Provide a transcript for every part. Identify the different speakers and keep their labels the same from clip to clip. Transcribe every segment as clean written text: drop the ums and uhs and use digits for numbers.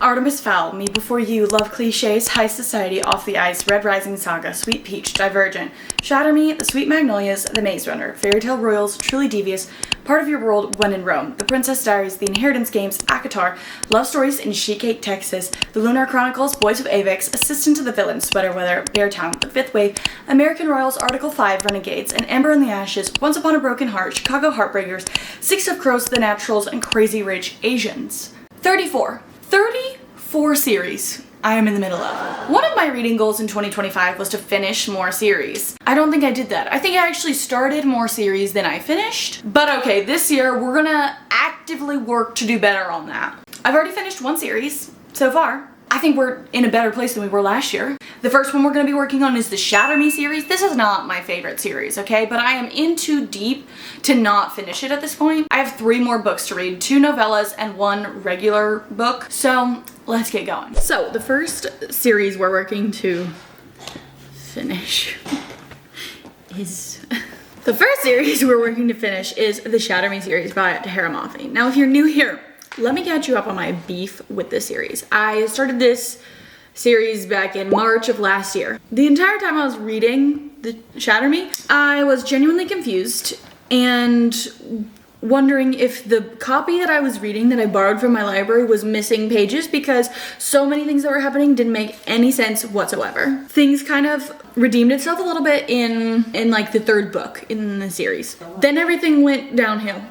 Speaker 1: Artemis Fowl, Me Before You, Love Cliches, High Society, Off the Ice, Red Rising Saga, Sweet Peach, Divergent, Shatter Me, The Sweet Magnolias, The Maze Runner, Fairy Tale Royals, Truly Devious, Part of Your World, When in Rome, The Princess Diaries, The Inheritance Games, ACOTAR, Love Stories in Sheetcake, Texas, The Lunar Chronicles, Boys of Avex, Assistant to the Villain, Sweater Weather, Beartown, The Fifth Wave, American Royals, Article 5, Renegades, An Ember in the Ashes, Once Upon a Broken Heart, Chicago Heartbreakers, Six of Crows, The Naturals, and Crazy Rich Asians. 34 series I am in the middle of. One of my reading goals in 2025 was to finish more series. I don't think I did that. I think I actually started more series than I finished. But okay, this year we're gonna actively work to do better on that. I've already finished one series so far. I think we're in a better place than we were last year. The first one we're going to be working on is the Shatter Me series. This is not my favorite series, okay? But I am in too deep to not finish it at this point. I have 3 more books to read, 2 novellas and 1 regular book. So let's get going. So the first series we're working to finish is... The first series we're working to finish is the Shatter Me series by Tahira Mafi. Now if you're new here, let me catch you up on my beef with this series. I started this series back in March of last year. The entire time I was reading the Shatter Me, I was genuinely confused and wondering if the copy that I was reading that I borrowed from my library was missing pages because so many things that were happening didn't make any sense whatsoever. Things kind of redeemed itself a little bit in like the 3rd book in the series. Then everything went downhill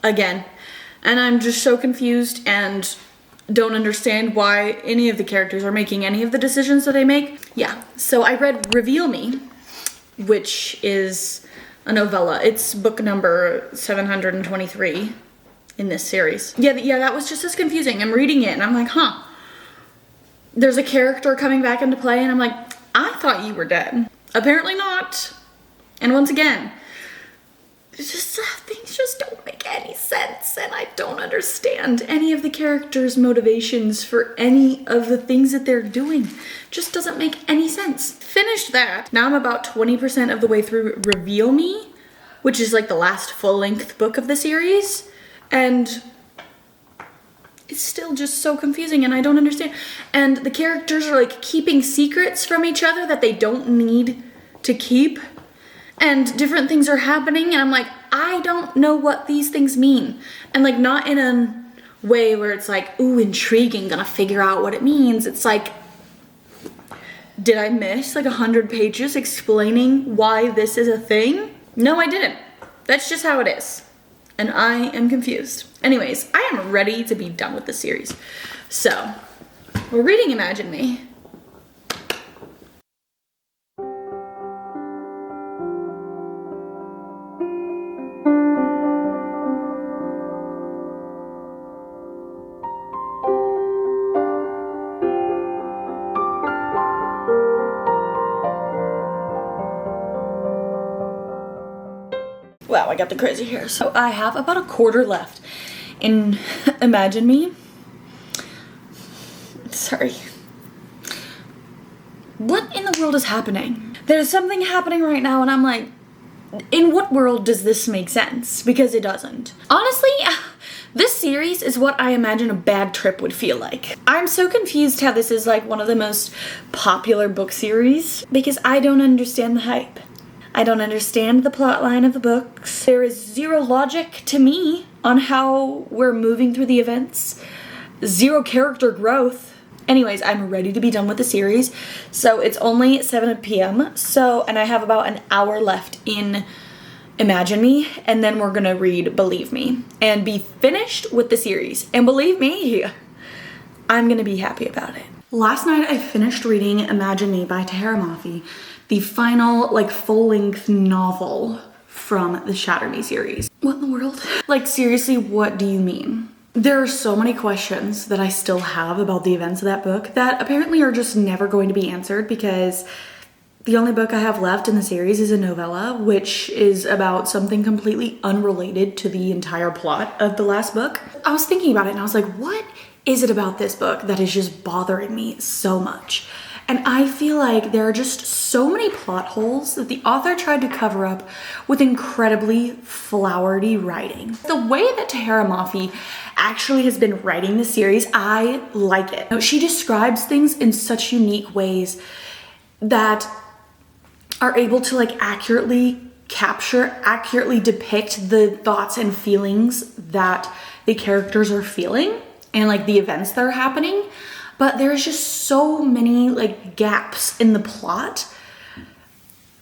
Speaker 1: again. And I'm just so confused and don't understand why any of the characters are making any of the decisions that they make. Yeah, so I read Reveal Me, which is a novella. It's book number 723 in this series. Yeah, that was just as confusing. I'm reading it and I'm like, huh. There's a character coming back into play and I'm like, I thought you were dead. Apparently not. And once again, it's just things just don't make any sense and I don't understand any of the characters' motivations for any of the things that they're doing. Just doesn't make any sense. Finished that. Now I'm about 20% of the way through Reveal Me, which is like the last full-length book of the series, and it's still just so confusing and I don't understand. And the characters are like keeping secrets from each other that they don't need to keep. And different things are happening and I'm like, I don't know what these things mean. And like not in a way where it's like, ooh, intriguing, gonna figure out what it means. It's like, did I miss like 100 pages explaining why this is a thing? No, I didn't. That's just how it is. And I am confused. Anyways, I am ready to be done with the series. So, we're reading Imagine Me. Wow, I got the crazy hair. So I have about a quarter left in Imagine Me. Sorry. What in the world is happening? There's something happening right now and I'm like, in what world does this make sense? Because it doesn't. Honestly, this series is what I imagine a bad trip would feel like. I'm so confused how this is like one of the most popular book series because I don't understand the hype. I don't understand the plot line of the books. There is zero logic to me on how we're moving through the events. Zero character growth. Anyways, I'm ready to be done with the series. So it's only 7 p.m. And I have about an hour left in Imagine Me. And then we're gonna read Believe Me and be finished with the series. And believe me, I'm gonna be happy about it. Last night I finished reading Imagine Me by Tahira Mafi, the final like full-length novel from the Shatter Me series. What in the world? Like seriously, what do you mean? There are so many questions that I still have about the events of that book that apparently are just never going to be answered because the only book I have left in the series is a novella, which is about something completely unrelated to the entire plot of the last book. I was thinking about it and I was like, what is it about this book that is just bothering me so much? And I feel like there are just so many plot holes that the author tried to cover up with incredibly flowery writing. The way that Tahara Mafi actually has been writing the series, I like it. She describes things in such unique ways that are able to like accurately depict the thoughts and feelings that the characters are feeling and like the events that are happening. But there's just so many like gaps in the plot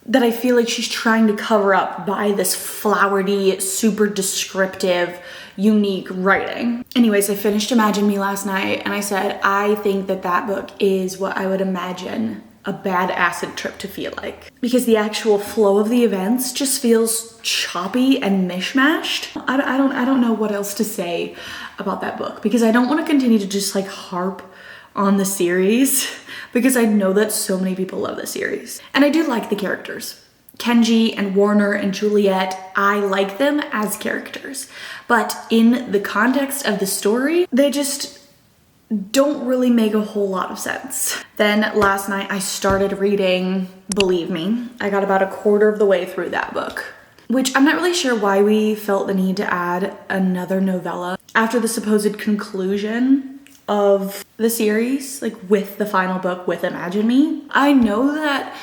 Speaker 1: that I feel like she's trying to cover up by this flowery, super descriptive, unique writing. Anyways, I finished Imagine Me last night and I said, I think that that book is what I would imagine a bad acid trip to feel like. Because the actual flow of the events just feels choppy and mishmashed. I don't know what else to say about that book because I don't want to continue to just like harp on the series because I know that so many people love the series. And I do like the characters. Kenji and Warner and Juliet, I like them as characters. But in the context of the story, they just don't really make a whole lot of sense. Then last night I started reading Believe Me. I got about a quarter of the way through that book, which I'm not really sure why we felt the need to add another novella after the supposed conclusion of the series, like with the final book with Imagine Me. I know that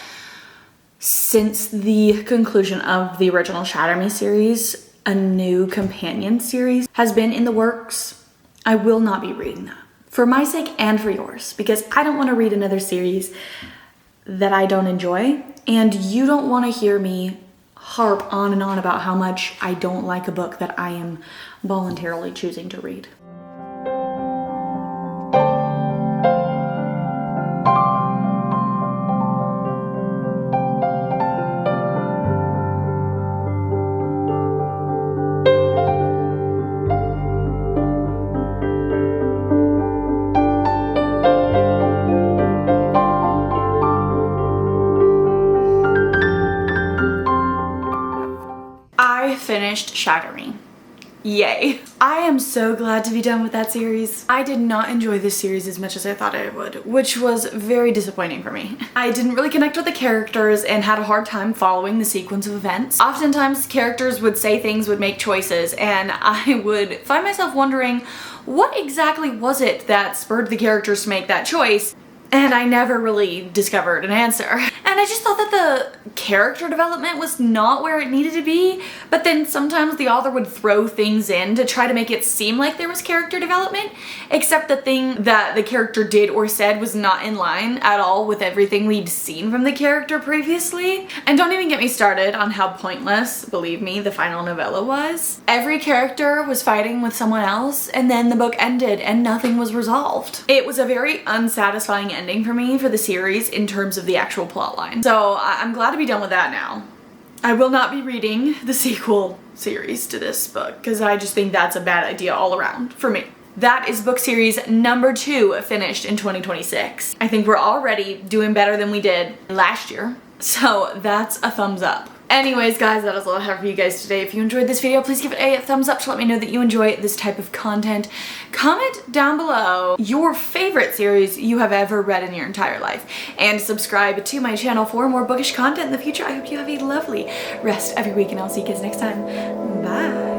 Speaker 1: since the conclusion of the original Shatter Me series, a new companion series has been in the works. I will not be reading that. For my sake and for yours, because I don't want to read another series that I don't enjoy, and you don't want to hear me harp on and on about how much I don't like a book that I am voluntarily choosing to read. I finished Shatter Me. Yay. I am so glad to be done with that series. I did not enjoy this series as much as I thought I would, which was very disappointing for me. I didn't really connect with the characters and had a hard time following the sequence of events. Oftentimes characters would say things, would make choices, and I would find myself wondering what exactly was it that spurred the characters to make that choice? And I never really discovered an answer. And I just thought that the character development was not where it needed to be, but then sometimes the author would throw things in to try to make it seem like there was character development, except the thing that the character did or said was not in line at all with everything we'd seen from the character previously. And don't even get me started on how pointless, believe me, the final novella was. Every character was fighting with someone else, and then the book ended and nothing was resolved. It was a very unsatisfying ending for me for the series in terms of the actual plotline. So I'm glad to be done with that now. I will not be reading the sequel series to this book because I just think that's a bad idea all around for me. That is book series number 2 finished in 2026. I think we're already doing better than we did last year. So that's a thumbs up. Anyways, guys, that is all I have for you guys today. If you enjoyed this video, please give it a thumbs up to let me know that you enjoy this type of content. Comment down below your favorite series you have ever read in your entire life. And subscribe to my channel for more bookish content in the future. I hope you have a lovely rest of your week, and I'll see you guys next time. Bye.